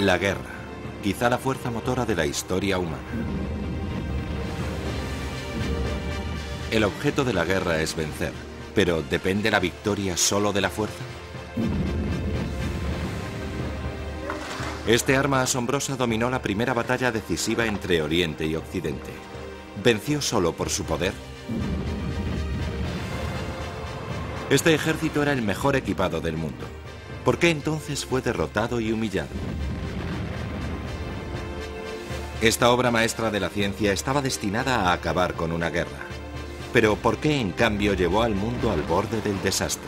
La guerra, quizá la fuerza motora de la historia humana. El objeto de la guerra es vencer, pero ¿depende la victoria solo de la fuerza? Este arma asombrosa dominó la primera batalla decisiva entre Oriente y Occidente. ¿Venció solo por su poder? Este ejército era el mejor equipado del mundo. ¿Por qué entonces fue derrotado y humillado? Esta obra maestra de la ciencia estaba destinada a acabar con una guerra. Pero ¿por qué en cambio llevó al mundo al borde del desastre?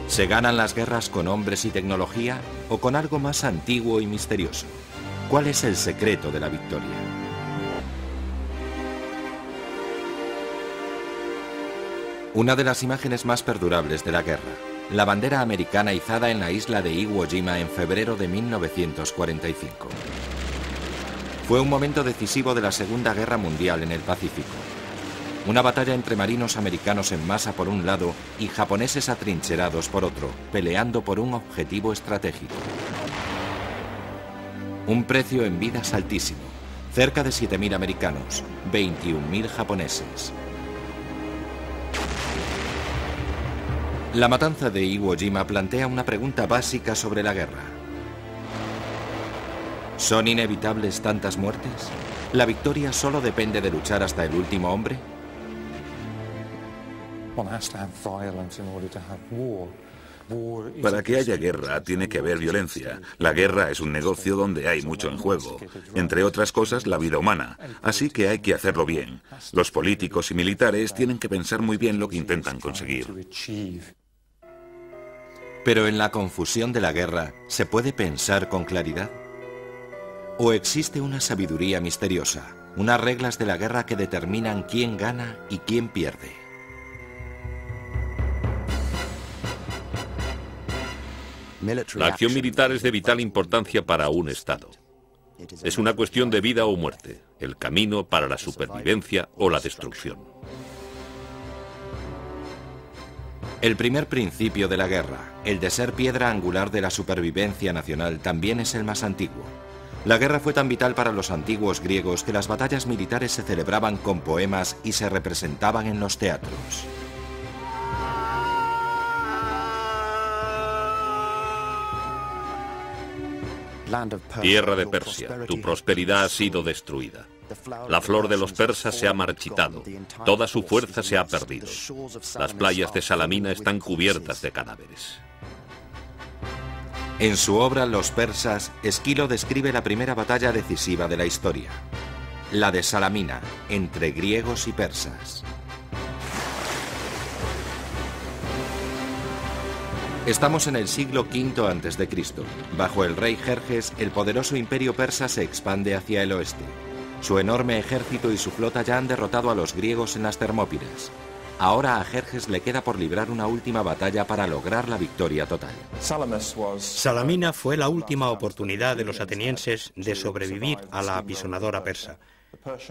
¿Se ganan las guerras con hombres y tecnología o con algo más antiguo y misterioso? ¿Cuál es el secreto de la victoria? Una de las imágenes más perdurables de la guerra, la bandera americana izada en la isla de Iwo Jima en febrero de 1945. Fue un momento decisivo de la Segunda Guerra Mundial en el Pacífico. Una batalla entre marinos americanos en masa por un lado y japoneses atrincherados por otro, peleando por un objetivo estratégico. Un precio en vidas altísimo, cerca de 7.000 americanos, 21.000 japoneses. La matanza de Iwo Jima plantea una pregunta básica sobre la guerra. ¿Son inevitables tantas muertes? ¿La victoria solo depende de luchar hasta el último hombre? Para que haya guerra tiene que haber violencia. La guerra es un negocio donde hay mucho en juego. Entre otras cosas, la vida humana. Así que hay que hacerlo bien. Los políticos y militares tienen que pensar muy bien lo que intentan conseguir. Pero en la confusión de la guerra, ¿se puede pensar con claridad? ¿O existe una sabiduría misteriosa, unas reglas de la guerra que determinan quién gana y quién pierde? La acción militar es de vital importancia para un Estado. Es una cuestión de vida o muerte, el camino para la supervivencia o la destrucción. El primer principio de la guerra, el de ser piedra angular de la supervivencia nacional, también es el más antiguo. La guerra fue tan vital para los antiguos griegos que las batallas militares se celebraban con poemas y se representaban en los teatros. Tierra de Persia, tu prosperidad ha sido destruida. La flor de los persas se ha marchitado, toda su fuerza se ha perdido. Las playas de Salamina están cubiertas de cadáveres. En su obra Los persas, Esquilo describe la primera batalla decisiva de la historia, la de Salamina, entre griegos y persas. Estamos en el siglo V a.C. Bajo el rey Jerjes, el poderoso imperio persa se expande hacia el oeste. Su enorme ejército y su flota ya han derrotado a los griegos en las Termópilas. Ahora a Jerjes le queda por librar una última batalla para lograr la victoria total. Salamina fue la última oportunidad de los atenienses de sobrevivir a la apisonadora persa.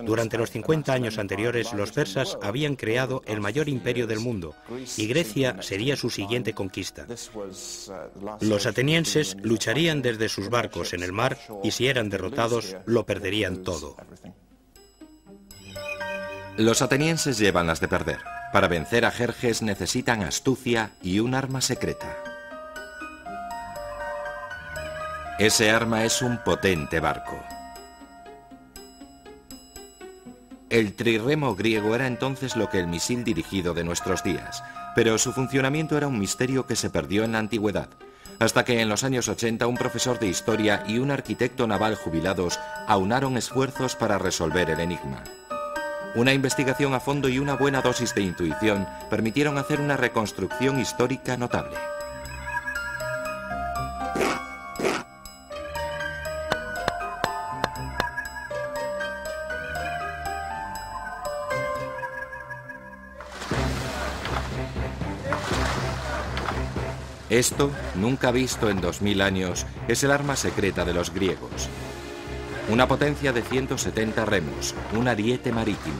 Durante los 50 años anteriores, los persas habían creado el mayor imperio del mundo y Grecia sería su siguiente conquista. Los atenienses lucharían desde sus barcos en el mar y si eran derrotados, lo perderían todo. Los atenienses llevan las de perder. Para vencer a Jerjes necesitan astucia y un arma secreta. Ese arma es un potente barco. El trirremo griego era entonces lo que el misil dirigido de nuestros días, pero su funcionamiento era un misterio que se perdió en la antigüedad, hasta que en los años 80 un profesor de historia y un arquitecto naval jubilados aunaron esfuerzos para resolver el enigma. Una investigación a fondo y una buena dosis de intuición permitieron hacer una reconstrucción histórica notable. Esto, nunca visto en 2000 años, es el arma secreta de los griegos. Una potencia de 170 remos, un ariete marítimo.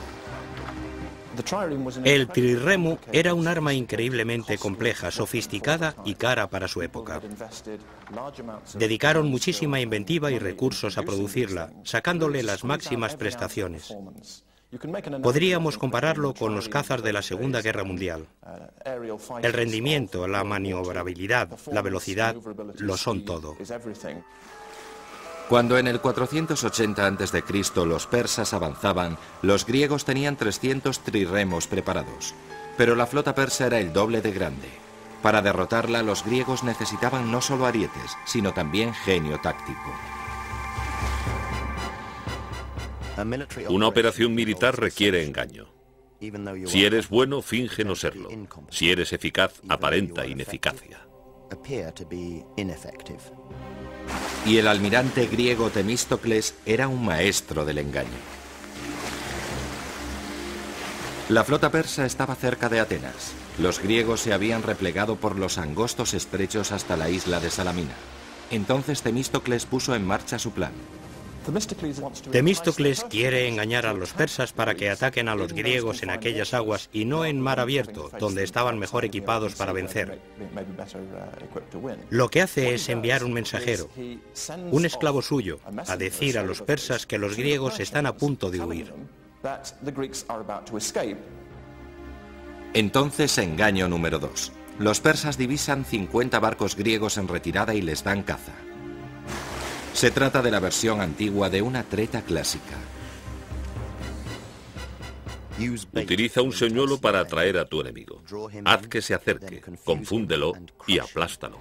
El trirremo era un arma increíblemente compleja, sofisticada y cara para su época. Dedicaron muchísima inventiva y recursos a producirla, sacándole las máximas prestaciones. Podríamos compararlo con los cazas de la Segunda Guerra Mundial. El rendimiento, la maniobrabilidad, la velocidad, lo son todo. Cuando en el 480 a.C. los persas avanzaban, los griegos tenían 300 trirremos preparados. Pero la flota persa era el doble de grande. Para derrotarla, los griegos necesitaban no solo arietes, sino también genio táctico. Una operación militar requiere engaño. Si eres bueno, finge no serlo. Si eres eficaz, aparenta ineficacia. Y el almirante griego Temístocles era un maestro del engaño. La flota persa estaba cerca de Atenas. Los griegos se habían replegado por los angostos estrechos hasta la isla de Salamina. Entonces Temístocles puso en marcha su plan. Temístocles quiere engañar a los persas para que ataquen a los griegos en aquellas aguas y no en mar abierto, donde estaban mejor equipados para vencer. Lo que hace es enviar un mensajero, un esclavo suyo, a decir a los persas que los griegos están a punto de huir. Entonces, engaño número 2. Los persas divisan 50 barcos griegos en retirada y les dan caza. Se trata de la versión antigua de una treta clásica. Utiliza un señuelo para atraer a tu enemigo. Haz que se acerque, confúndelo y aplástalo.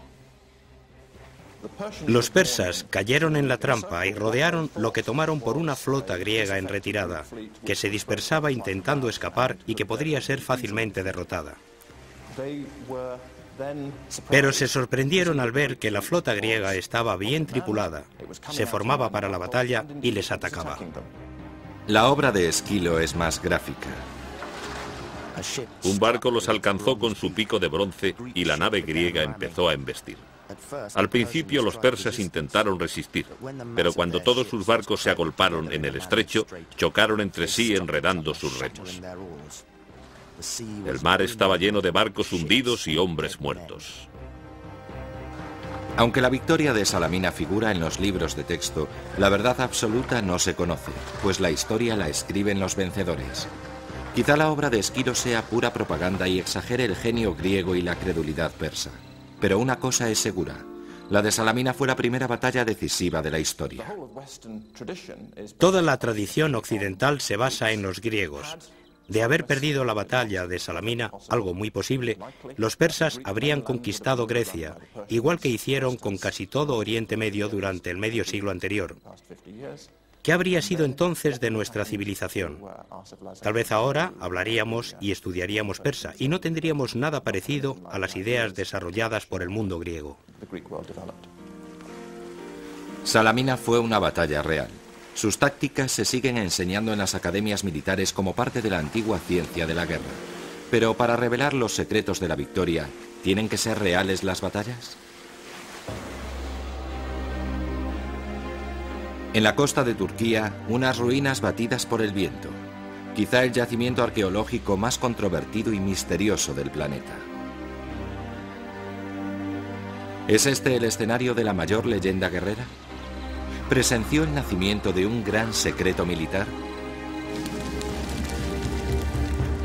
Los persas cayeron en la trampa y rodearon lo que tomaron por una flota griega en retirada, que se dispersaba intentando escapar y que podría ser fácilmente derrotada. Pero se sorprendieron al ver que la flota griega estaba bien tripulada, se formaba para la batalla y les atacaba. La obra de Esquilo es más gráfica. Un barco los alcanzó con su pico de bronce y la nave griega empezó a embestir. Al principio los persas intentaron resistir, pero cuando todos sus barcos se agolparon en el estrecho, chocaron entre sí enredando sus remos. El mar estaba lleno de barcos hundidos y hombres muertos. Aunque la victoria de Salamina figura en los libros de texto, la verdad absoluta no se conoce, pues la historia la escriben los vencedores. Quizá la obra de Esquilo sea pura propaganda y exagere el genio griego y la credulidad persa. Pero una cosa es segura, la de Salamina fue la primera batalla decisiva de la historia. Toda la tradición occidental se basa en los griegos. De haber perdido la batalla de Salamina, algo muy posible, los persas habrían conquistado Grecia, igual que hicieron con casi todo Oriente Medio durante el medio siglo anterior. ¿Qué habría sido entonces de nuestra civilización? Tal vez ahora hablaríamos y estudiaríamos persa y no tendríamos nada parecido a las ideas desarrolladas por el mundo griego. Salamina fue una batalla real. Sus tácticas se siguen enseñando en las academias militares como parte de la antigua ciencia de la guerra. Pero para revelar los secretos de la victoria, ¿tienen que ser reales las batallas? En la costa de Turquía, unas ruinas batidas por el viento. Quizá el yacimiento arqueológico más controvertido y misterioso del planeta. ¿Es este el escenario de la mayor leyenda guerrera? ¿Presenció el nacimiento de un gran secreto militar?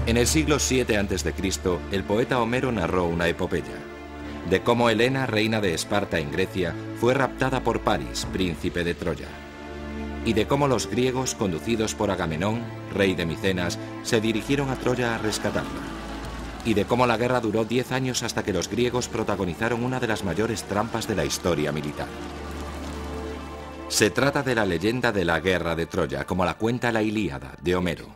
En el siglo VII a.C., el poeta Homero narró una epopeya de cómo Helena, reina de Esparta en Grecia, fue raptada por Paris, príncipe de Troya, y de cómo los griegos, conducidos por Agamenón, rey de Micenas, se dirigieron a Troya a rescatarla, y de cómo la guerra duró 10 años hasta que los griegos protagonizaron una de las mayores trampas de la historia militar. Se trata de la leyenda de la guerra de Troya, como la cuenta la Ilíada, de Homero.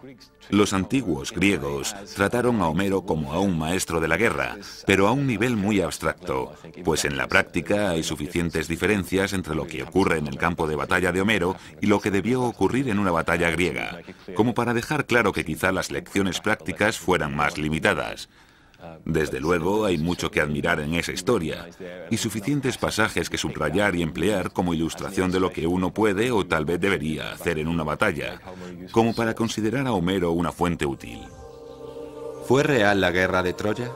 Los antiguos griegos trataron a Homero como a un maestro de la guerra, pero a un nivel muy abstracto, pues en la práctica hay suficientes diferencias entre lo que ocurre en el campo de batalla de Homero y lo que debió ocurrir en una batalla griega, como para dejar claro que quizá las lecciones prácticas fueran más limitadas. Desde luego hay mucho que admirar en esa historia, y suficientes pasajes que subrayar y emplear como ilustración de lo que uno puede o tal vez debería hacer en una batalla, como para considerar a Homero una fuente útil. ¿Fue real la guerra de Troya?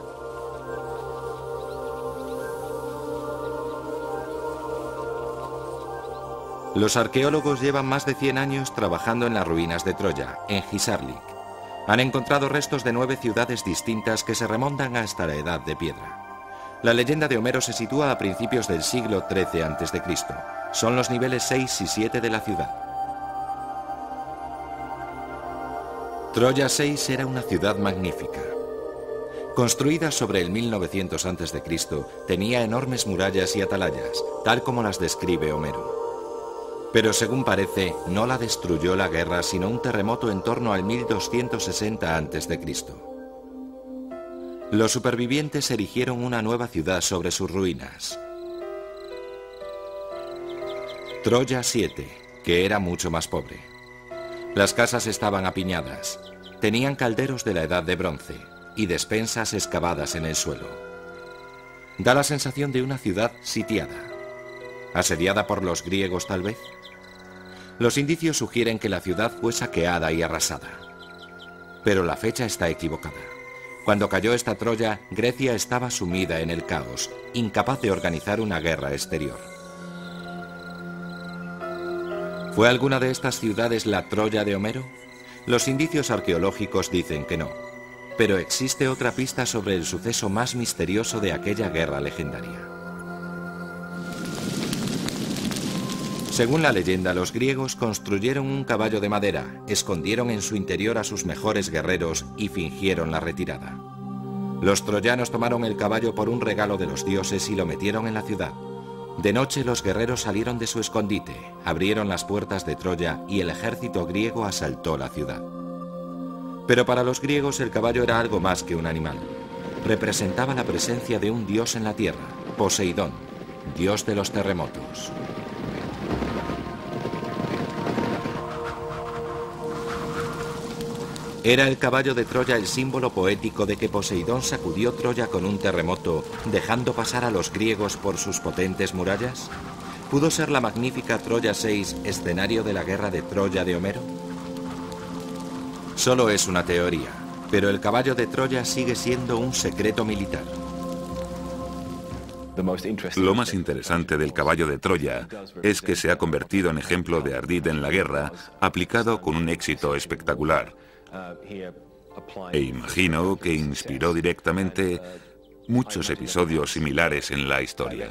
Los arqueólogos llevan más de 100 años trabajando en las ruinas de Troya, en Hisarlik. Han encontrado restos de 9 ciudades distintas que se remontan hasta la Edad de Piedra. La leyenda de Homero se sitúa a principios del siglo XIII a.C. Son los niveles 6 y 7 de la ciudad. Troya 6 era una ciudad magnífica. Construida sobre el 1900 a.C., tenía enormes murallas y atalayas, tal como las describe Homero. Pero según parece, no la destruyó la guerra, sino un terremoto en torno al 1260 a.C. Los supervivientes erigieron una nueva ciudad sobre sus ruinas. Troya 7, que era mucho más pobre. Las casas estaban apiñadas, tenían calderos de la Edad de Bronce y despensas excavadas en el suelo. Da la sensación de una ciudad sitiada. ¿Asediada por los griegos tal vez? Los indicios sugieren que la ciudad fue saqueada y arrasada. Pero la fecha está equivocada. Cuando cayó esta Troya, Grecia estaba sumida en el caos, incapaz de organizar una guerra exterior. ¿Fue alguna de estas ciudades la Troya de Homero? Los indicios arqueológicos dicen que no, pero existe otra pista sobre el suceso más misterioso de aquella guerra legendaria. Según la leyenda, los griegos construyeron un caballo de madera, escondieron en su interior a sus mejores guerreros y fingieron la retirada. Los troyanos tomaron el caballo por un regalo de los dioses y lo metieron en la ciudad. De noche los guerreros salieron de su escondite, abrieron las puertas de Troya y el ejército griego asaltó la ciudad. Pero para los griegos el caballo era algo más que un animal. Representaba la presencia de un dios en la tierra, Poseidón, dios de los terremotos. ¿Era el caballo de Troya el símbolo poético de que Poseidón sacudió Troya con un terremoto, dejando pasar a los griegos por sus potentes murallas? ¿Pudo ser la magnífica Troya 6 escenario de la guerra de Troya de Homero? Solo es una teoría, pero el caballo de Troya sigue siendo un secreto militar. Lo más interesante del caballo de Troya es que se ha convertido en ejemplo de ardid en la guerra, aplicado con un éxito espectacular. E imagino que inspiró directamente muchos episodios similares en la historia.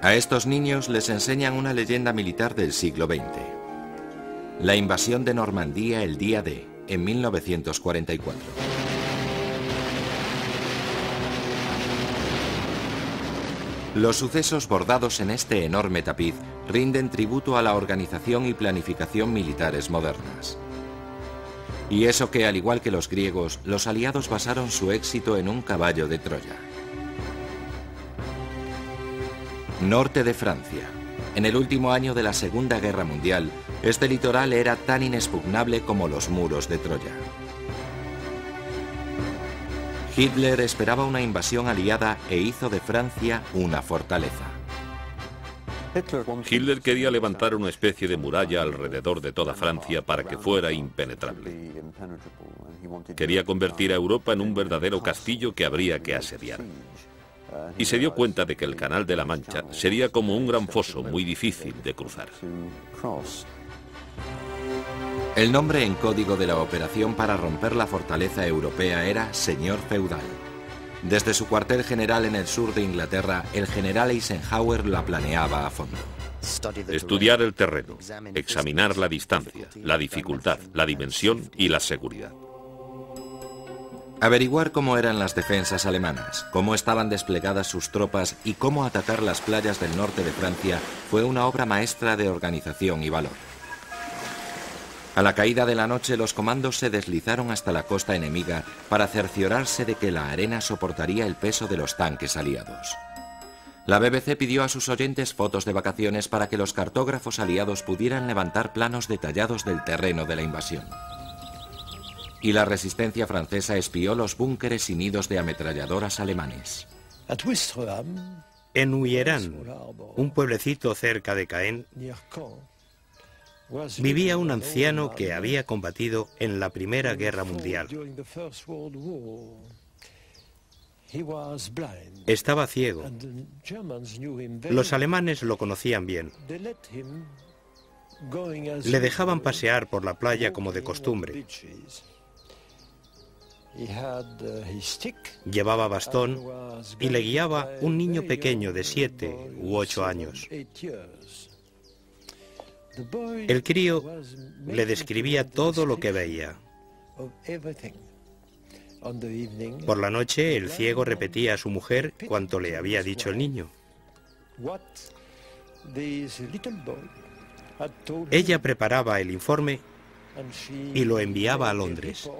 A estos niños les enseñan una leyenda militar del siglo XX. La invasión de Normandía el día D, en 1944. Los sucesos bordados en este enorme tapiz rinden tributo a la organización y planificación militares modernas. Y eso que, al igual que los griegos, los aliados basaron su éxito en un caballo de Troya. Norte de Francia. En el último año de la Segunda Guerra Mundial, este litoral era tan inexpugnable como los muros de Troya. Hitler esperaba una invasión aliada e hizo de Francia una fortaleza. Hitler quería levantar una especie de muralla alrededor de toda Francia para que fuera impenetrable. Quería convertir a Europa en un verdadero castillo que habría que asediar. Y se dio cuenta de que el Canal de la Mancha sería como un gran foso muy difícil de cruzar. El nombre en código de la operación para romper la fortaleza europea era Señor Feudal. Desde su cuartel general en el sur de Inglaterra, el general Eisenhower la planeaba a fondo. Estudiar el terreno, examinar la distancia, la dificultad, la dimensión y la seguridad. Averiguar cómo eran las defensas alemanas, cómo estaban desplegadas sus tropas y cómo atacar las playas del norte de Francia fue una obra maestra de organización y valor. A la caída de la noche, los comandos se deslizaron hasta la costa enemiga para cerciorarse de que la arena soportaría el peso de los tanques aliados. La BBC pidió a sus oyentes fotos de vacaciones para que los cartógrafos aliados pudieran levantar planos detallados del terreno de la invasión. Y la resistencia francesa espió los búnkeres y nidos de ametralladoras alemanes. En Huyeran, un pueblecito cerca de Caen, vivía un anciano que había combatido en la Primera Guerra Mundial. Estaba ciego. Los alemanes lo conocían bien. Le dejaban pasear por la playa como de costumbre. Llevaba bastón y le guiaba un niño pequeño de 7 u 8 años. El crío le describía todo lo que veía. Por la noche, el ciego repetía a su mujer cuanto le había dicho el niño. Ella preparaba el informe y lo enviaba a Londres.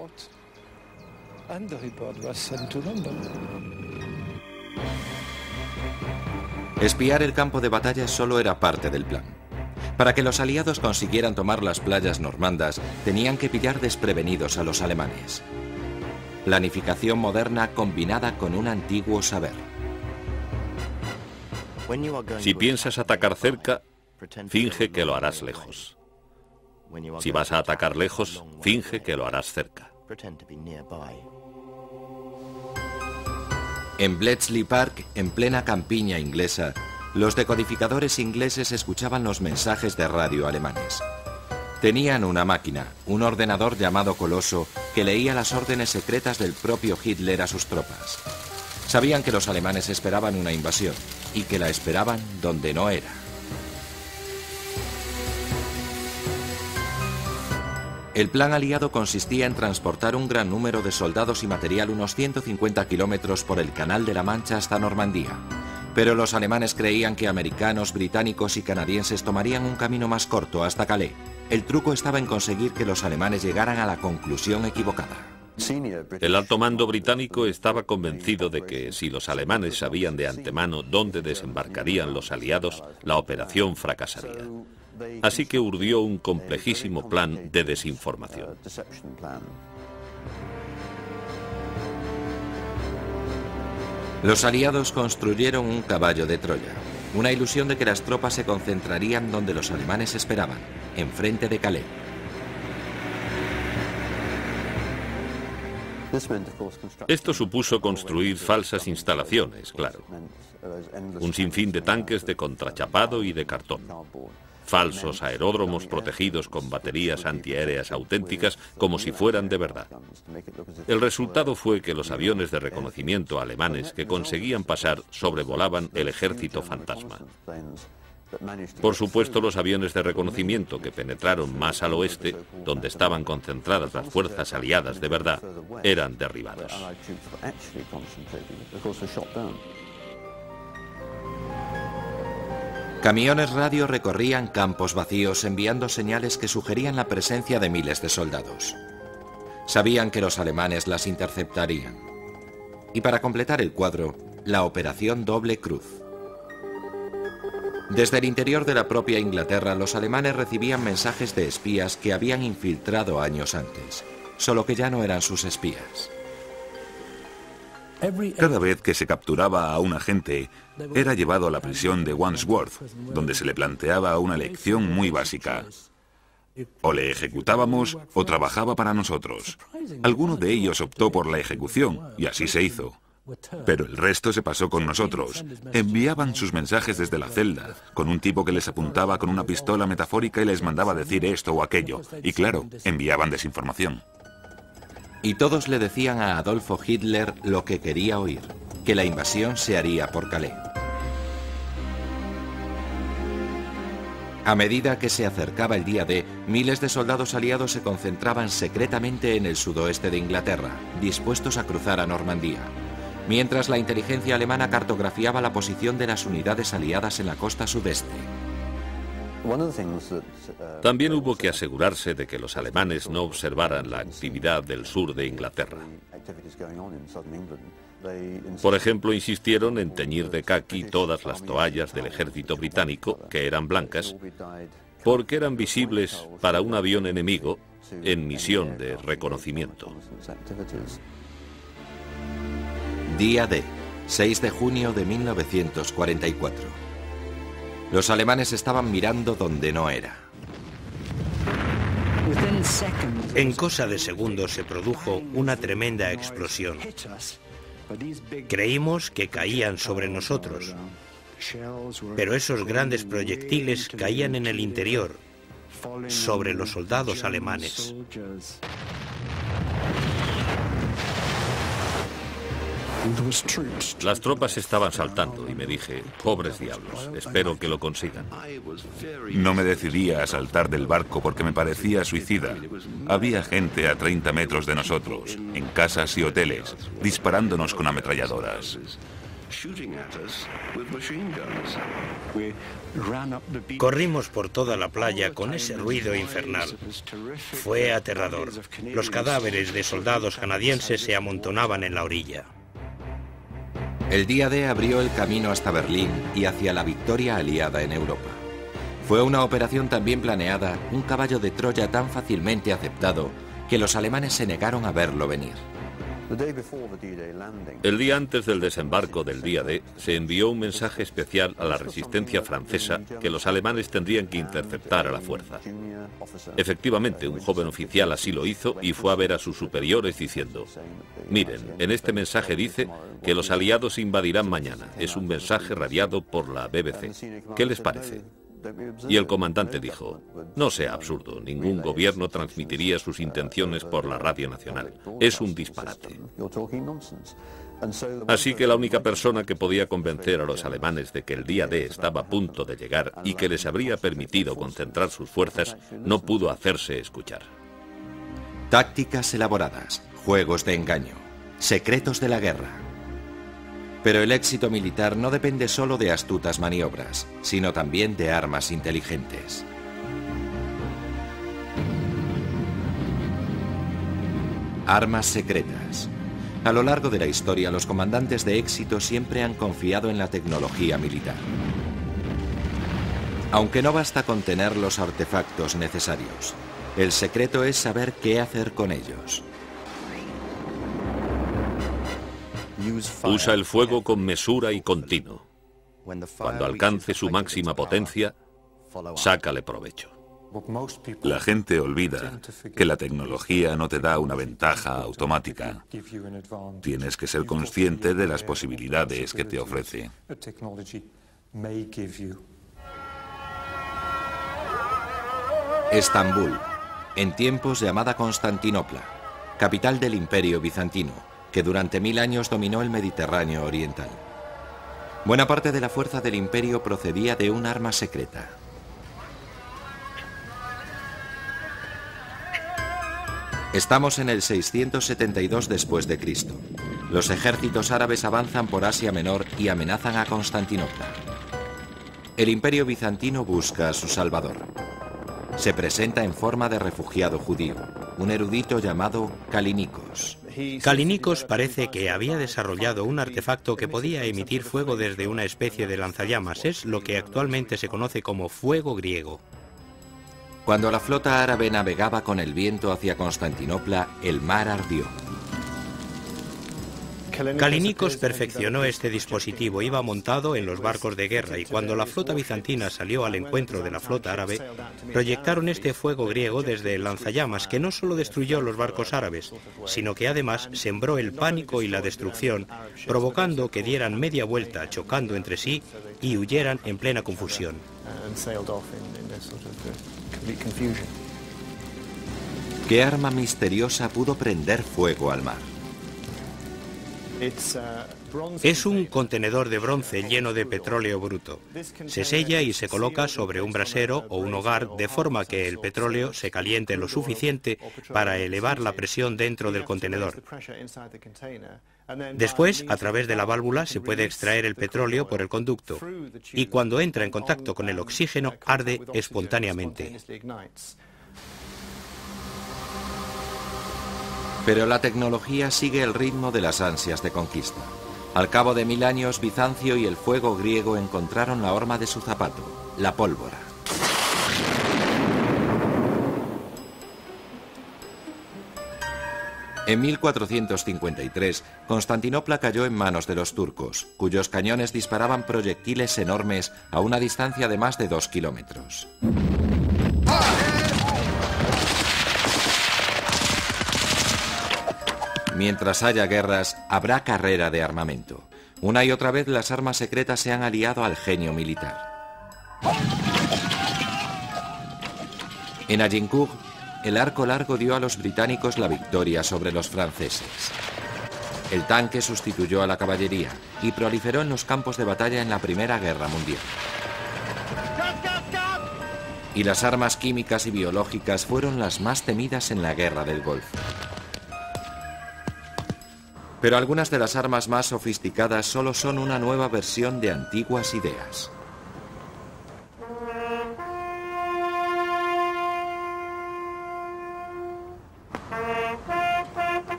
Espiar el campo de batalla solo era parte del plan. Para que los aliados consiguieran tomar las playas normandas, tenían que pillar desprevenidos a los alemanes. Planificación moderna combinada con un antiguo saber. Si piensas atacar cerca, finge que lo harás lejos. Si vas a atacar lejos, finge que lo harás cerca. En Bletchley Park, en plena campiña inglesa, los decodificadores ingleses escuchaban los mensajes de radio alemanes. Tenían una máquina, un ordenador llamado Coloso, que leía las órdenes secretas del propio Hitler a sus tropas. Sabían que los alemanes esperaban una invasión, y que la esperaban donde no era. El plan aliado consistía en transportar un gran número de soldados y material unos 150 kilómetros por el Canal de la Mancha hasta Normandía. Pero los alemanes creían que americanos, británicos y canadienses tomarían un camino más corto hasta Calais. El truco estaba en conseguir que los alemanes llegaran a la conclusión equivocada. El alto mando británico estaba convencido de que si los alemanes sabían de antemano dónde desembarcarían los aliados, la operación fracasaría. Así que urdió un complejísimo plan de desinformación. Los aliados construyeron un caballo de Troya, una ilusión de que las tropas se concentrarían donde los alemanes esperaban, enfrente de Calais. Esto supuso construir falsas instalaciones, claro. Un sinfín de tanques de contrachapado y de cartón. Falsos aeródromos protegidos con baterías antiaéreas auténticas como si fueran de verdad. El resultado fue que los aviones de reconocimiento alemanes que conseguían pasar sobrevolaban el ejército fantasma. Por supuesto, los aviones de reconocimiento que penetraron más al oeste, donde estaban concentradas las fuerzas aliadas de verdad, eran derribados. Camiones radio recorrían campos vacíos enviando señales que sugerían la presencia de miles de soldados. Sabían que los alemanes las interceptarían. Y para completar el cuadro, la Operación Doble Cruz. Desde el interior de la propia Inglaterra, los alemanes recibían mensajes de espías que habían infiltrado años antes, solo que ya no eran sus espías. Cada vez que se capturaba a un agente, era llevado a la prisión de Wandsworth, donde se le planteaba una lección muy básica. O le ejecutábamos o trabajaba para nosotros. Alguno de ellos optó por la ejecución, y así se hizo. Pero el resto se pasó con nosotros. Enviaban sus mensajes desde la celda, con un tipo que les apuntaba con una pistola metafórica y les mandaba decir esto o aquello. Y claro, enviaban desinformación. Y todos le decían a Adolfo Hitler lo que quería oír, que la invasión se haría por Calais. A medida que se acercaba el día D, miles de soldados aliados se concentraban secretamente en el sudoeste de Inglaterra, dispuestos a cruzar a Normandía, mientras la inteligencia alemana cartografiaba la posición de las unidades aliadas en la costa sudeste. También hubo que asegurarse de que los alemanes no observaran la actividad del sur de Inglaterra. Por ejemplo, insistieron en teñir de caqui todas las toallas del ejército británico, que eran blancas, porque eran visibles para un avión enemigo en misión de reconocimiento. Día D, 6 de junio de 1944. Los alemanes estaban mirando donde no era. En cosa de segundos se produjo una tremenda explosión. Creímos que caían sobre nosotros, pero esos grandes proyectiles caían en el interior, sobre los soldados alemanes. Las tropas estaban saltando y me dije, pobres diablos, espero que lo consigan. No me decidía a saltar del barco porque me parecía suicida. Había gente a 30 metros de nosotros, en casas y hoteles, disparándonos con ametralladoras. Corrimos por toda la playa con ese ruido infernal. Fue aterrador. Los cadáveres de soldados canadienses se amontonaban en la orilla. El día D abrió el camino hasta Berlín y hacia la victoria aliada en Europa. Fue una operación tan bien planeada, un caballo de Troya tan fácilmente aceptado, que los alemanes se negaron a verlo venir. El día antes del desembarco del día D, se envió un mensaje especial a la resistencia francesa que los alemanes tendrían que interceptar a la fuerza. Efectivamente, un joven oficial así lo hizo y fue a ver a sus superiores diciendo: miren, en este mensaje dice que los aliados invadirán mañana. Es un mensaje radiado por la BBC. ¿Qué les parece? Y el comandante dijo: no sea absurdo, ningún gobierno transmitiría sus intenciones por la radio nacional. Es un disparate. Así que la única persona que podía convencer a los alemanes de que el día D estaba a punto de llegar y que les habría permitido concentrar sus fuerzas no pudo hacerse escuchar. Tácticas elaboradas, juegos de engaño, secretos de la guerra. Pero el éxito militar no depende solo de astutas maniobras, sino también de armas inteligentes. Armas secretas. A lo largo de la historia, los comandantes de éxito siempre han confiado en la tecnología militar. Aunque no basta con tener los artefactos necesarios, el secreto es saber qué hacer con ellos. Usa el fuego con mesura y continuo. Cuando alcance su máxima potencia, sácale provecho. La gente olvida que la tecnología no te da una ventaja automática. Tienes que ser consciente de las posibilidades que te ofrece. Estambul, en tiempos llamada Constantinopla, capital del Imperio Bizantino, que durante 1000 años dominó el Mediterráneo oriental. Buena parte de la fuerza del imperio procedía de un arma secreta. Estamos en el 672 después de Cristo. Los ejércitos árabes avanzan por Asia Menor y amenazan a Constantinopla. El Imperio Bizantino busca a su salvador. Se presenta en forma de refugiado judío, un erudito llamado Kallinikos. Kallinikos parece que había desarrollado un artefacto que podía emitir fuego desde una especie de lanzallamas. Es lo que actualmente se conoce como fuego griego. Cuando la flota árabe navegaba con el viento hacia Constantinopla, el mar ardió. Kallinikos perfeccionó este dispositivo, iba montado en los barcos de guerra, y cuando la flota bizantina salió al encuentro de la flota árabe, proyectaron este fuego griego desde el lanzallamas, que no solo destruyó los barcos árabes, sino que además sembró el pánico y la destrucción, provocando que dieran media vuelta, chocando entre sí, y huyeran en plena confusión. ¿Qué arma misteriosa pudo prender fuego al mar? Es un contenedor de bronce lleno de petróleo bruto. Se sella y se coloca sobre un brasero o un hogar de forma que el petróleo se caliente lo suficiente para elevar la presión dentro del contenedor. Después, a través de la válvula se puede extraer el petróleo por el conducto y cuando entra en contacto con el oxígeno arde espontáneamente. Pero la tecnología sigue el ritmo de las ansias de conquista. Al cabo de 1000 años, Bizancio y el fuego griego encontraron la horma de su zapato, la pólvora. En 1453, Constantinopla cayó en manos de los turcos, cuyos cañones disparaban proyectiles enormes a una distancia de más de 2 kilómetros. Mientras haya guerras, habrá carrera de armamento. Una y otra vez las armas secretas se han aliado al genio militar. En Agincourt, el arco largo dio a los británicos la victoria sobre los franceses. El tanque sustituyó a la caballería y proliferó en los campos de batalla en la Primera Guerra Mundial. Y las armas químicas y biológicas fueron las más temidas en la Guerra del Golfo. Pero algunas de las armas más sofisticadas solo son una nueva versión de antiguas ideas.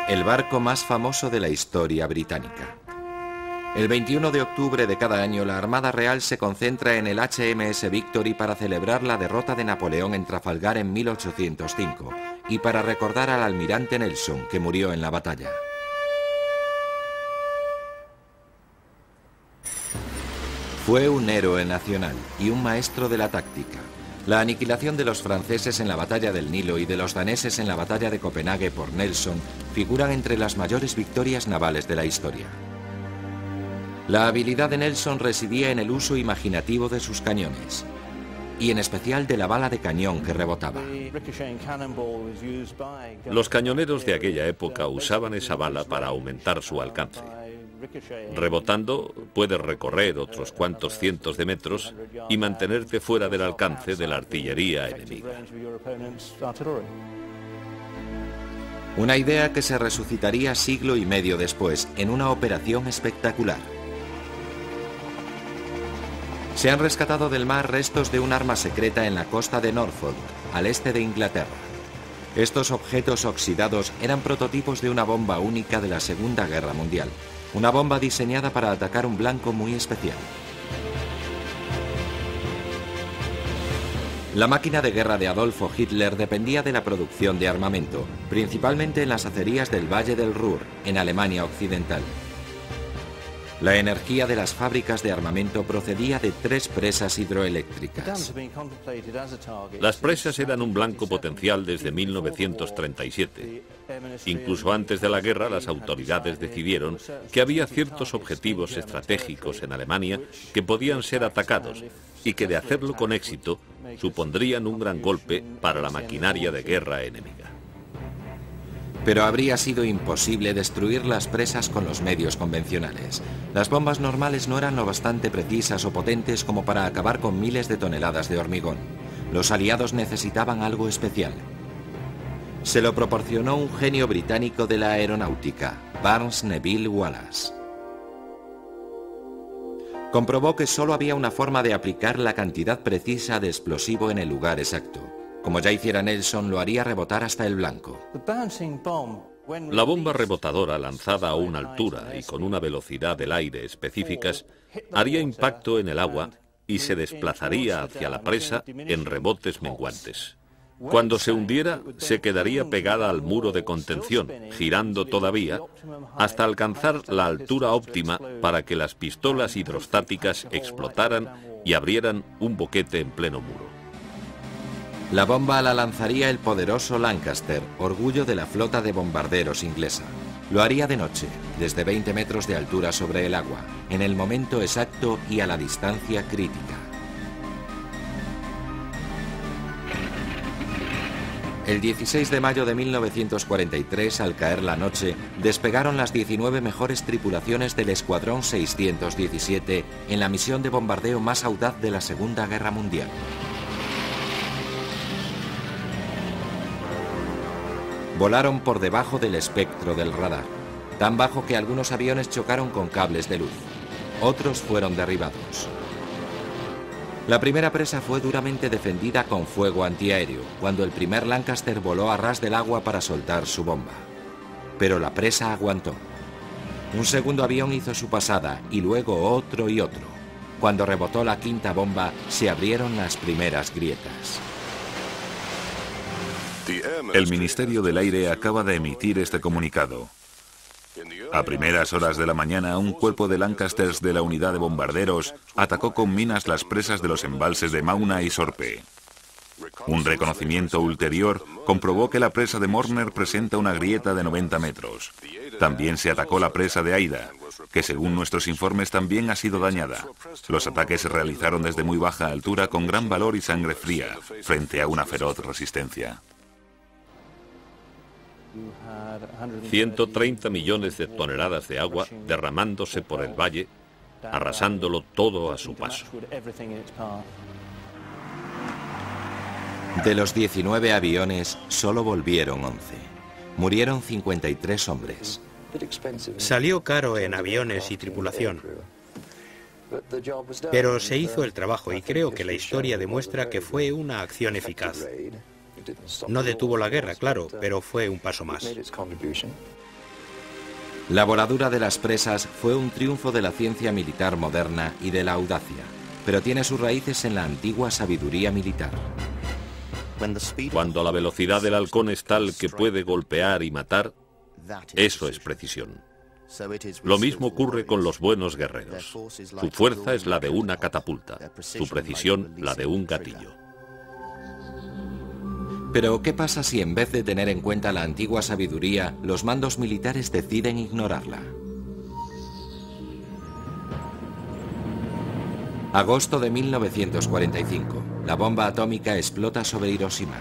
El barco más famoso de la historia británica. El 21 de octubre de cada año la Armada Real se concentra en el HMS Victory para celebrar la derrota de Napoleón en Trafalgar en 1805 y para recordar al almirante Nelson, que murió en la batalla. Fue un héroe nacional y un maestro de la táctica. La aniquilación de los franceses en la batalla del Nilo y de los daneses en la batalla de Copenhague por Nelson figuran entre las mayores victorias navales de la historia. La habilidad de Nelson residía en el uso imaginativo de sus cañones, y en especial de la bala de cañón que rebotaba. Los cañoneros de aquella época usaban esa bala para aumentar su alcance. Rebotando, puedes recorrer otros cuantos cientos de metros y mantenerte fuera del alcance de la artillería enemiga. Una idea que se resucitaría siglo y medio después en una operación espectacular. Se han rescatado del mar restos de un arma secreta en la costa de Norfolk, al este de Inglaterra. Estos objetos oxidados eran prototipos de una bomba única de la Segunda Guerra Mundial. Una bomba diseñada para atacar un blanco muy especial. La máquina de guerra de Adolfo Hitler dependía de la producción de armamento, principalmente en las acerías del Valle del Ruhr, en Alemania Occidental. La energía de las fábricas de armamento procedía de 3 presas hidroeléctricas. Las presas eran un blanco potencial desde 1937. Incluso antes de la guerra, las autoridades decidieron que había ciertos objetivos estratégicos en Alemania que podían ser atacados y que de hacerlo con éxito supondrían un gran golpe para la maquinaria de guerra enemiga. Pero habría sido imposible destruir las presas con los medios convencionales. Las bombas normales no eran lo bastante precisas o potentes como para acabar con miles de toneladas de hormigón. Los aliados necesitaban algo especial. Se lo proporcionó un genio británico de la aeronáutica, Barnes Neville Wallace. Comprobó que solo había una forma de aplicar la cantidad precisa de explosivo en el lugar exacto. Como ya hiciera Nelson, lo haría rebotar hasta el blanco. La bomba rebotadora lanzada a una altura y con una velocidad del aire específicas haría impacto en el agua y se desplazaría hacia la presa en rebotes menguantes. Cuando se hundiera, se quedaría pegada al muro de contención, girando todavía, hasta alcanzar la altura óptima para que las pistolas hidrostáticas explotaran y abrieran un boquete en pleno muro. La bomba la lanzaría el poderoso Lancaster, orgullo de la flota de bombarderos inglesa. Lo haría de noche, desde 20 metros de altura sobre el agua, en el momento exacto y a la distancia crítica. El 16 de mayo de 1943, al caer la noche, despegaron las 19 mejores tripulaciones del Escuadrón 617 en la misión de bombardeo más audaz de la Segunda Guerra Mundial. Volaron por debajo del espectro del radar, tan bajo que algunos aviones chocaron con cables de luz. Otros fueron derribados. La primera presa fue duramente defendida con fuego antiaéreo, cuando el primer Lancaster voló a ras del agua para soltar su bomba. Pero la presa aguantó. Un segundo avión hizo su pasada y luego otro y otro. Cuando rebotó la quinta bomba, se abrieron las primeras grietas. El Ministerio del Aire acaba de emitir este comunicado. A primeras horas de la mañana, un cuerpo de Lancasters de la unidad de bombarderos atacó con minas las presas de los embalses de Mauna y Sorpe. Un reconocimiento ulterior comprobó que la presa de Morner presenta una grieta de 90 metros. También se atacó la presa de Aida, que según nuestros informes también ha sido dañada. Los ataques se realizaron desde muy baja altura con gran valor y sangre fría, frente a una feroz resistencia. 130 millones de toneladas de agua derramándose por el valle, arrasándolo todo a su paso. De los 19 aviones, solo volvieron 11. Murieron 53 hombres. Salió caro en aviones y tripulación, pero se hizo el trabajo y creo que la historia demuestra que fue una acción eficaz. No detuvo la guerra, claro, pero fue un paso más. La voladura de las presas fue un triunfo de la ciencia militar moderna y de la audacia, pero tiene sus raíces en la antigua sabiduría militar. Cuando la velocidad del halcón es tal que puede golpear y matar, eso es precisión. Lo mismo ocurre con los buenos guerreros. Su fuerza es la de una catapulta, su precisión la de un gatillo. Pero, ¿qué pasa si en vez de tener en cuenta la antigua sabiduría, los mandos militares deciden ignorarla? Agosto de 1945. La bomba atómica explota sobre Hiroshima,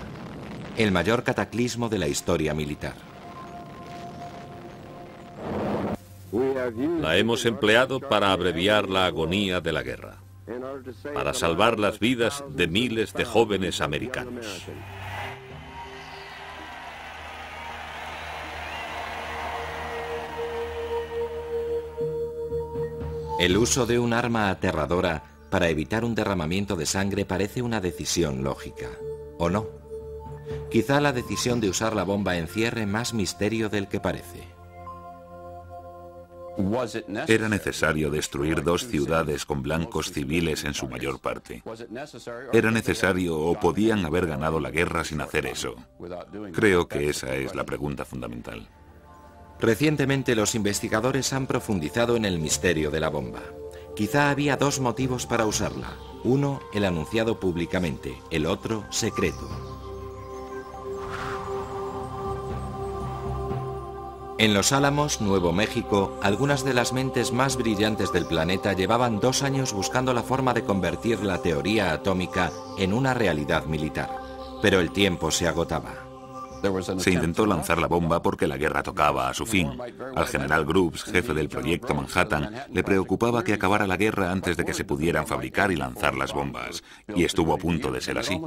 el mayor cataclismo de la historia militar. La hemos empleado para abreviar la agonía de la guerra, para salvar las vidas de miles de jóvenes americanos. El uso de un arma aterradora para evitar un derramamiento de sangre parece una decisión lógica, ¿o no? Quizá la decisión de usar la bomba encierre más misterio del que parece. ¿Era necesario destruir 2 ciudades con blancos civiles en su mayor parte? ¿Era necesario o podían haber ganado la guerra sin hacer eso? Creo que esa es la pregunta fundamental. Recientemente los investigadores han profundizado en el misterio de la bomba. Quizá había 2 motivos para usarla. Uno, el anunciado públicamente, el otro, secreto. En Los Álamos, Nuevo México, algunas de las mentes más brillantes del planeta llevaban 2 años buscando la forma de convertir la teoría atómica en una realidad militar. Pero el tiempo se agotaba. Se intentó lanzar la bomba porque la guerra tocaba a su fin. Al general Grubbs, jefe del proyecto Manhattan, le preocupaba que acabara la guerra antes de que se pudieran fabricar y lanzar las bombas. Y estuvo a punto de ser así.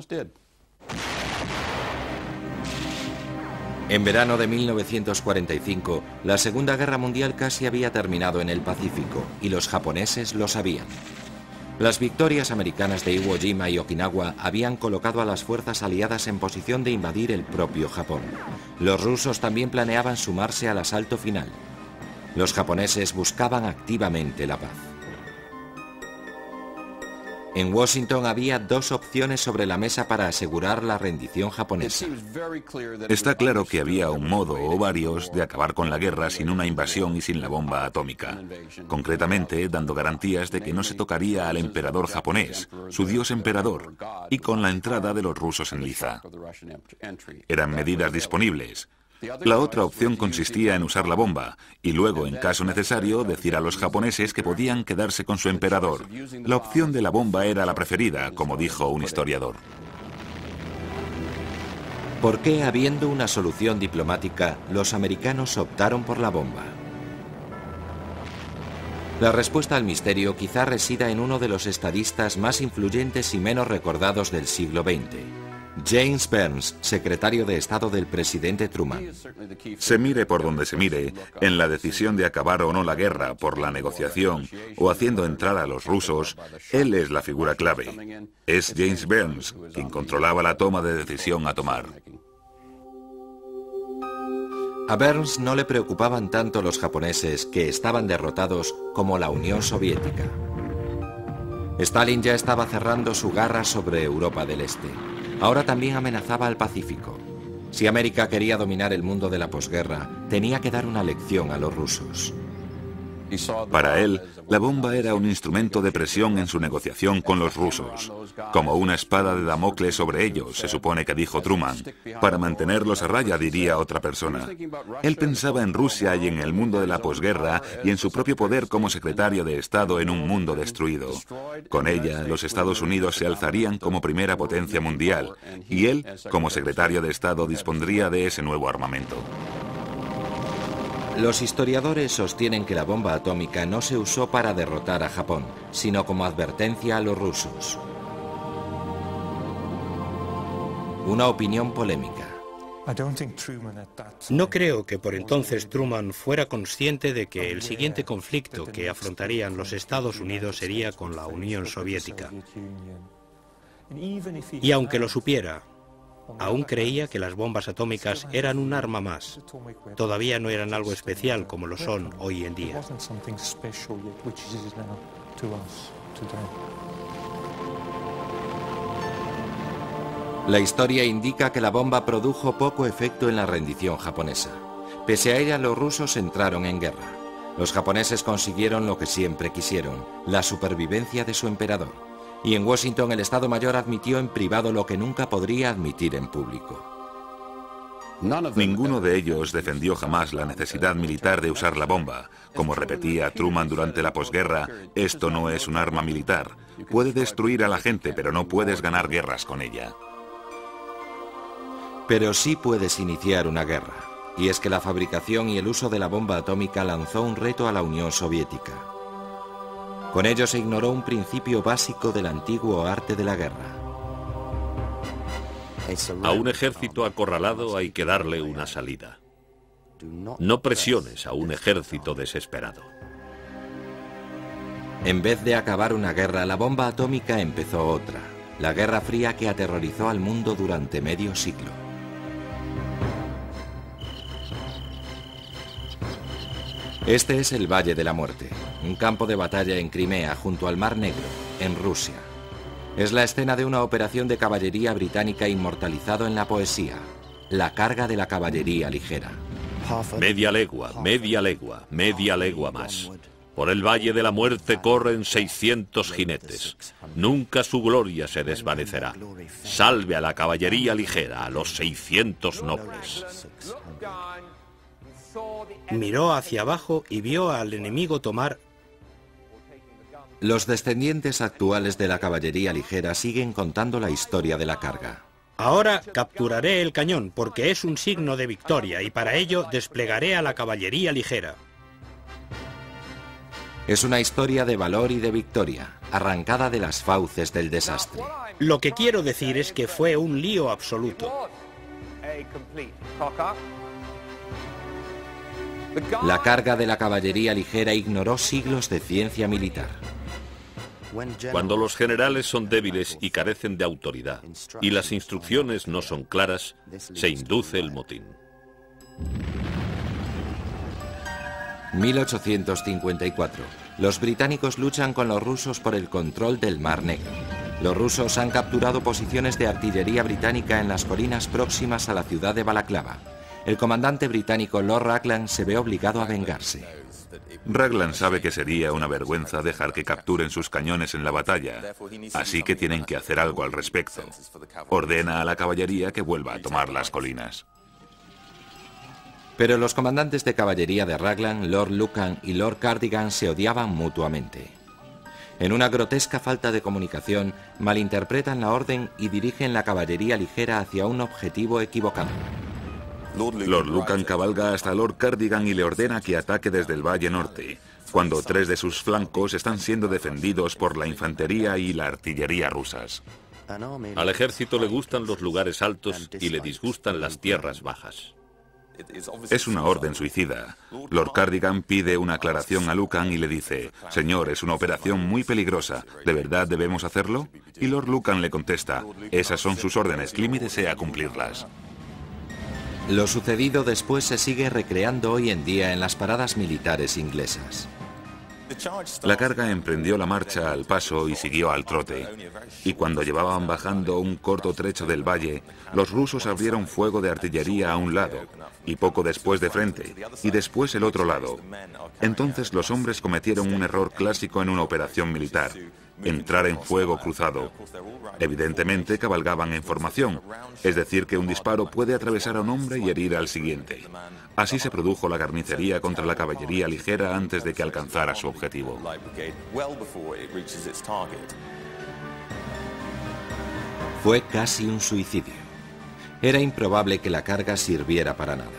En verano de 1945, la Segunda Guerra Mundial casi había terminado en el Pacífico, y los japoneses lo sabían. Las victorias americanas de Iwo Jima y Okinawa habían colocado a las fuerzas aliadas en posición de invadir el propio Japón. Los rusos también planeaban sumarse al asalto final. Los japoneses buscaban activamente la paz. En Washington había 2 opciones sobre la mesa para asegurar la rendición japonesa. Está claro que había un modo o varios de acabar con la guerra sin una invasión y sin la bomba atómica. Concretamente, dando garantías de que no se tocaría al emperador japonés, su dios emperador, y con la entrada de los rusos en liza. Eran medidas disponibles. La otra opción consistía en usar la bomba y luego, en caso necesario, decir a los japoneses que podían quedarse con su emperador. La opción de la bomba era la preferida, como dijo un historiador. ¿Por qué, habiendo una solución diplomática, los americanos optaron por la bomba? La respuesta al misterio quizá resida en uno de los estadistas más influyentes y menos recordados del siglo XX. James Burns, secretario de Estado del presidente Truman. Se mire por donde se mire, en la decisión de acabar o no la guerra por la negociación o haciendo entrar a los rusos, él es la figura clave. Es James Burns quien controlaba la toma de decisión a tomar. A Burns no le preocupaban tanto los japoneses, que estaban derrotados, como la Unión Soviética. Stalin ya estaba cerrando su garra sobre Europa del Este. Ahora también amenazaba al Pacífico. Si América quería dominar el mundo de la posguerra, tenía que dar una lección a los rusos. Para él, la bomba era un instrumento de presión en su negociación con los rusos. Como una espada de Damocles sobre ellos, se supone que dijo Truman. Para mantenerlos a raya, diría otra persona. Él pensaba en Rusia y en el mundo de la posguerra y en su propio poder como secretario de Estado en un mundo destruido. Con ella, los Estados Unidos se alzarían como primera potencia mundial y él, como secretario de Estado, dispondría de ese nuevo armamento. Los historiadores sostienen que la bomba atómica no se usó para derrotar a Japón, sino como advertencia a los rusos. Una opinión polémica. No creo que por entonces Truman fuera consciente de que el siguiente conflicto que afrontarían los Estados Unidos sería con la Unión Soviética. Y aunque lo supiera, aún creía que las bombas atómicas eran un arma más. Todavía no eran algo especial como lo son hoy en día. La historia indica que la bomba produjo poco efecto en la rendición japonesa. Pese a ella, los rusos entraron en guerra. Los japoneses consiguieron lo que siempre quisieron, la supervivencia de su emperador. Y en Washington el Estado Mayor admitió en privado lo que nunca podría admitir en público. Ninguno de ellos defendió jamás la necesidad militar de usar la bomba. Como repetía Truman durante la posguerra, esto no es un arma militar. Puede destruir a la gente, pero no puedes ganar guerras con ella. Pero sí puedes iniciar una guerra. Y es que la fabricación y el uso de la bomba atómica lanzó un reto a la Unión Soviética. Con ello se ignoró un principio básico del antiguo arte de la guerra. A un ejército acorralado hay que darle una salida. No presiones a un ejército desesperado. En vez de acabar una guerra, la bomba atómica empezó otra. La Guerra Fría que aterrorizó al mundo durante medio siglo. Este es el Valle de la Muerte, un campo de batalla en Crimea, junto al Mar Negro, en Rusia. Es la escena de una operación de caballería británica inmortalizado en la poesía, la carga de la caballería ligera. Media legua, media legua, media legua más. Por el Valle de la Muerte corren 600 jinetes. Nunca su gloria se desvanecerá. Salve a la caballería ligera, a los 600 nobles. Miró hacia abajo y vio al enemigo tomar. Los descendientes actuales de la caballería ligera siguen contando la historia de la carga. Ahora capturaré el cañón porque es un signo de victoria y para ello desplegaré a la caballería ligera. Es una historia de valor y de victoria, arrancada de las fauces del desastre. Lo que quiero decir es que fue un lío absoluto. La carga de la caballería ligera ignoró siglos de ciencia militar. Cuando los generales son débiles y carecen de autoridad, y las instrucciones no son claras, se induce el motín. 1854. Los británicos luchan con los rusos por el control del Mar Negro. Los rusos han capturado posiciones de artillería británica en las colinas próximas a la ciudad de Balaklava. El comandante británico Lord Raglan se ve obligado a vengarse. Raglan sabe que sería una vergüenza dejar que capturen sus cañones en la batalla, así que tienen que hacer algo al respecto. Ordena a la caballería que vuelva a tomar las colinas. Pero los comandantes de caballería de Raglan, Lord Lucan y Lord Cardigan, se odiaban mutuamente. En una grotesca falta de comunicación, malinterpretan la orden y dirigen la caballería ligera hacia un objetivo equivocado. Lord Lucan cabalga hasta Lord Cardigan y le ordena que ataque desde el Valle Norte, cuando 3 de sus flancos están siendo defendidos por la infantería y la artillería rusas. Al ejército le gustan los lugares altos y le disgustan las tierras bajas. Es una orden suicida. Lord Cardigan pide una aclaración a Lucan y le dice: «Señor, es una operación muy peligrosa. ¿De verdad debemos hacerlo?» Y Lord Lucan le contesta: «Esas son sus órdenes, límitese a cumplirlas». Lo sucedido después se sigue recreando hoy en día en las paradas militares inglesas. La carga emprendió la marcha al paso y siguió al trote. Y cuando llevaban bajando un corto trecho del valle, los rusos abrieron fuego de artillería a un lado, y poco después de frente, y después el otro lado. Entonces los hombres cometieron un error clásico en una operación militar: entrar en fuego cruzado. Evidentemente cabalgaban en formación, es decir, que un disparo puede atravesar a un hombre y herir al siguiente. Así se produjo la carnicería contra la caballería ligera antes de que alcanzara su objetivo. Fue casi un suicidio. Era improbable que la carga sirviera para nada.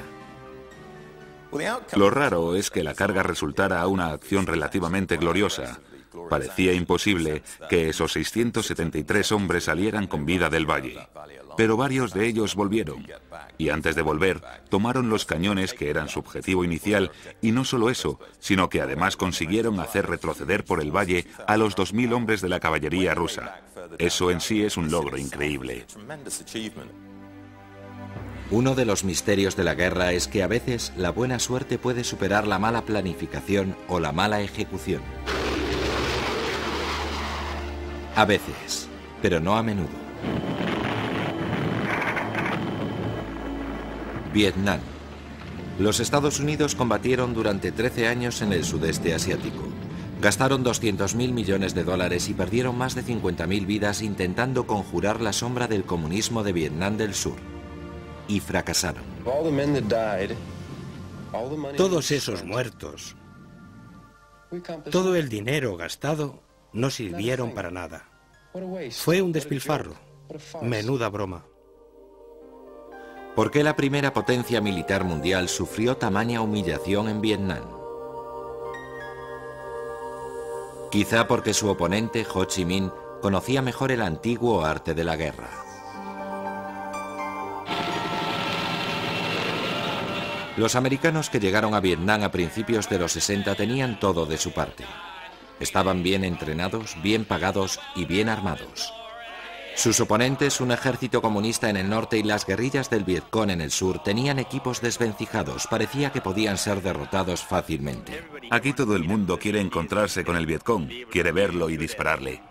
Lo raro es que la carga resultara una acción relativamente gloriosa. Parecía imposible que esos 673 hombres salieran con vida del valle, pero varios de ellos volvieron, y antes de volver, tomaron los cañones que eran su objetivo inicial, y no solo eso, sino que además consiguieron hacer retroceder por el valle a los 2000 hombres de la caballería rusa. Eso en sí es un logro increíble. Uno de los misterios de la guerra es que a veces la buena suerte puede superar la mala planificación o la mala ejecución. A veces, pero no a menudo. Vietnam. Los Estados Unidos combatieron durante 13 años en el sudeste asiático. Gastaron 200.000 millones de dólares y perdieron más de 50.000 vidas intentando conjurar la sombra del comunismo de Vietnam del Sur. Y fracasaron. Todos esos muertos, todo el dinero gastado, no sirvieron para nada. Fue un despilfarro. Menuda broma. ¿Por qué la primera potencia militar mundial sufrió tamaña humillación en Vietnam? Quizá porque su oponente, Ho Chi Minh, conocía mejor el antiguo arte de la guerra. Los americanos que llegaron a Vietnam a principios de los 60 tenían todo de su parte. Estaban bien entrenados, bien pagados y bien armados. Sus oponentes, un ejército comunista en el norte y las guerrillas del Vietcong en el sur, tenían equipos desvencijados. Parecía que podían ser derrotados fácilmente. Aquí todo el mundo quiere encontrarse con el Vietcong, quiere verlo y dispararle.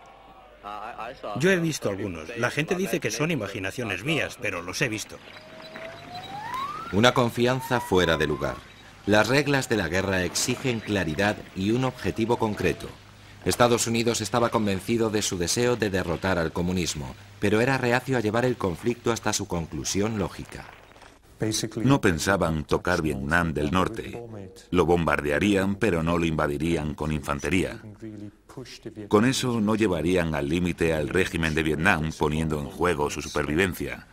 Yo he visto algunos. La gente dice que son imaginaciones mías, pero los he visto. Una confianza fuera de lugar. Las reglas de la guerra exigen claridad y un objetivo concreto. Estados Unidos estaba convencido de su deseo de derrotar al comunismo, pero era reacio a llevar el conflicto hasta su conclusión lógica. No pensaban tocar Vietnam del norte. Lo bombardearían, pero no lo invadirían con infantería. Con eso no llevarían al límite al régimen de Vietnam, poniendo en juego su supervivencia.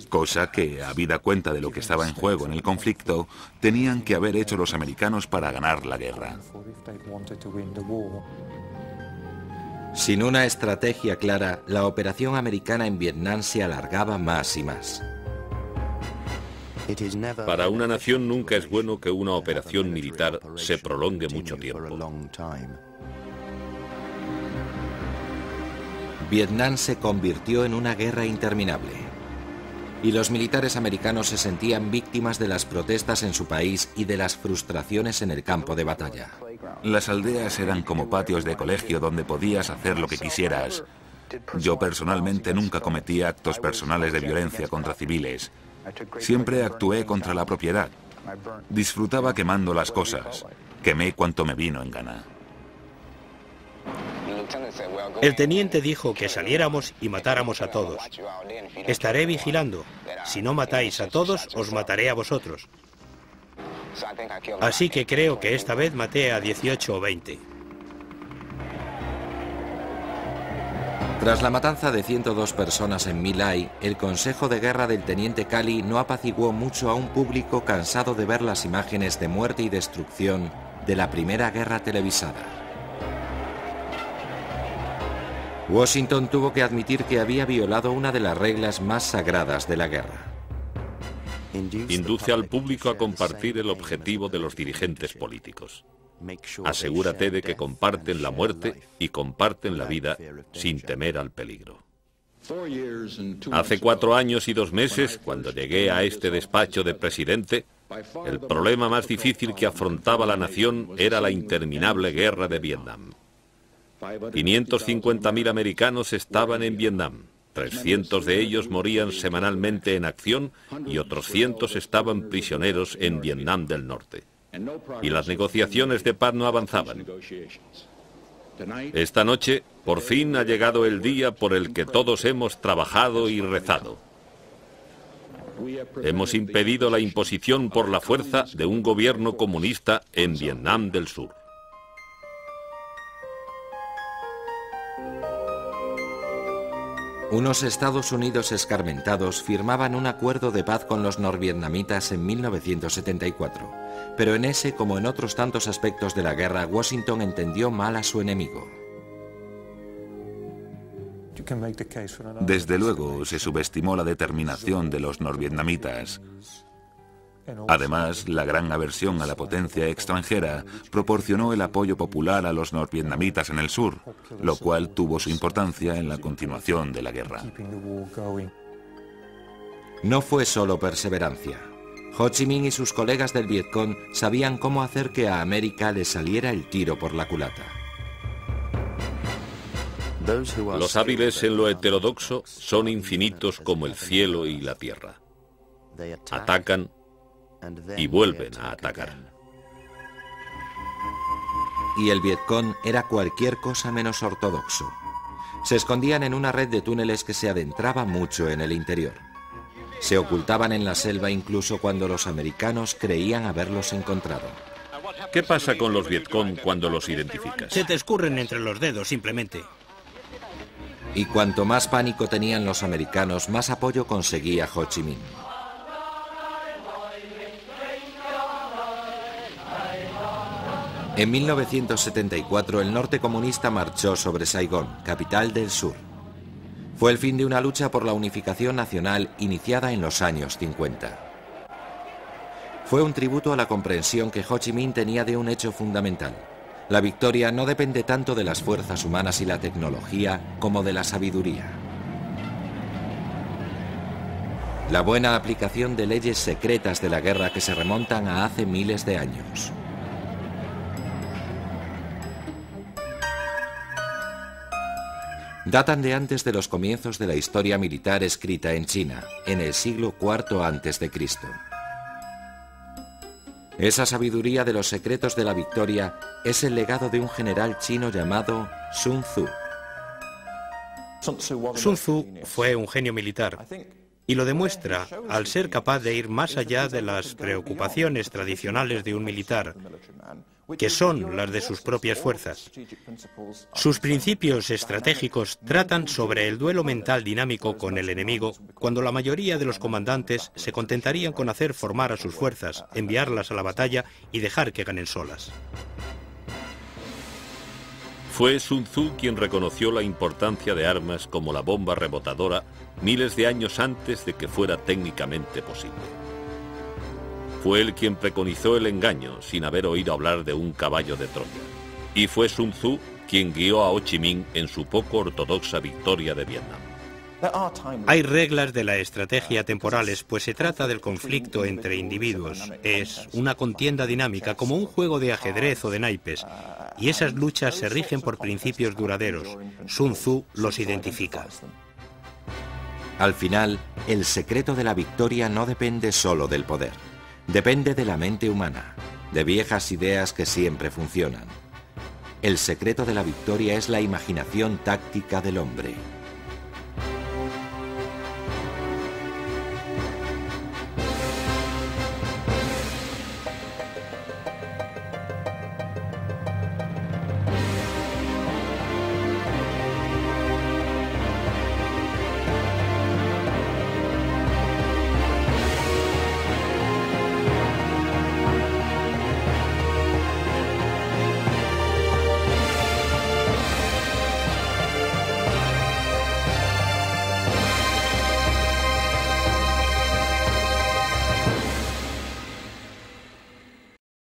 Cosa que, habida cuenta de lo que estaba en juego en el conflicto, tenían que haber hecho los americanos para ganar la guerra. Sin una estrategia clara, la operación americana en Vietnam se alargaba más y más. Para una nación nunca es bueno que una operación militar se prolongue mucho tiempo. Vietnam se convirtió en una guerra interminable. Y los militares americanos se sentían víctimas de las protestas en su país y de las frustraciones en el campo de batalla. Las aldeas eran como patios de colegio donde podías hacer lo que quisieras. Yo personalmente nunca cometí actos personales de violencia contra civiles. Siempre actué contra la propiedad. Disfrutaba quemando las cosas. Quemé cuanto me vino en gana. El teniente dijo que saliéramos y matáramos a todos. Estaré vigilando. Si no matáis a todos, os mataré a vosotros. Así que creo que esta vez maté a 18 o 20. Tras la matanza de 102 personas en My Lai, el consejo de guerra del teniente Calley no apaciguó mucho a un público cansado de ver las imágenes de muerte y destrucción de la primera guerra televisada. Washington tuvo que admitir que había violado una de las reglas más sagradas de la guerra. Induce al público a compartir el objetivo de los dirigentes políticos. Asegúrate de que comparten la muerte y comparten la vida sin temer al peligro. Hace 4 años y 2 meses, cuando llegué a este despacho de presidente, El problema más difícil que afrontaba la nación era la interminable guerra de Vietnam. 550.000 americanos estaban en Vietnam. 300 de ellos morían semanalmente en acción y otros cientos estaban prisioneros en Vietnam del Norte. Y las negociaciones de paz no avanzaban. Esta noche, por fin ha llegado el día por el que todos hemos trabajado y rezado. Hemos impedido la imposición por la fuerza de un gobierno comunista en Vietnam del Sur. Unos Estados Unidos escarmentados firmaban un acuerdo de paz con los norvietnamitas en 1974, pero en ese, como en otros tantos aspectos de la guerra, Washington entendió mal a su enemigo. Desde luego, se subestimó la determinación de los norvietnamitas. Además, la gran aversión a la potencia extranjera proporcionó el apoyo popular a los norvietnamitas en el sur, lo cual tuvo su importancia en la continuación de la guerra. No fue solo perseverancia. Ho Chi Minh y sus colegas del Vietcong sabían cómo hacer que a América le saliera el tiro por la culata. Los hábiles en lo heterodoxo son infinitos como el cielo y la tierra. Atacan y vuelven a atacar. Y el Vietcong era cualquier cosa menos ortodoxo. Se escondían en una red de túneles que se adentraba mucho en el interior. Se ocultaban en la selva incluso cuando los americanos creían haberlos encontrado. ¿Qué pasa con los Vietcong cuando los identificas? Se te escurren entre los dedos, simplemente. Y cuanto más pánico tenían los americanos, más apoyo conseguía Ho Chi Minh. En 1974 el norte comunista marchó sobre Saigón, capital del sur. Fue el fin de una lucha por la unificación nacional iniciada en los años 50. Fue un tributo a la comprensión que Ho Chi Minh tenía de un hecho fundamental. La victoria no depende tanto de las fuerzas humanas y la tecnología como de la sabiduría. La buena aplicación de leyes secretas de la guerra que se remontan a hace miles de años. Datan de antes de los comienzos de la historia militar escrita en China, en el siglo IV a.C. Esa sabiduría de los secretos de la victoria es el legado de un general chino llamado Sun Tzu. Sun Tzu fue un genio militar y lo demuestra al ser capaz de ir más allá de las preocupaciones tradicionales de un militar, que son las de sus propias fuerzas. Sus principios estratégicos tratan sobre el duelo mental dinámico con el enemigo, cuando la mayoría de los comandantes se contentarían con hacer formar a sus fuerzas, enviarlas a la batalla y dejar que ganen solas. Fue Sun Tzu quien reconoció la importancia de armas como la bomba rebotadora miles de años antes de que fuera técnicamente posible. Fue él quien preconizó el engaño sin haber oído hablar de un caballo de Troya. Y fue Sun Tzu quien guió a Ho Chi Minh en su poco ortodoxa victoria de Vietnam. Hay reglas de la estrategia temporales, pues se trata del conflicto entre individuos. Es una contienda dinámica, como un juego de ajedrez o de naipes, y esas luchas se rigen por principios duraderos. Sun Tzu los identifica. Al final, el secreto de la victoria no depende solo del poder. Depende de la mente humana, de viejas ideas que siempre funcionan. El secreto de la victoria es la imaginación táctica del hombre.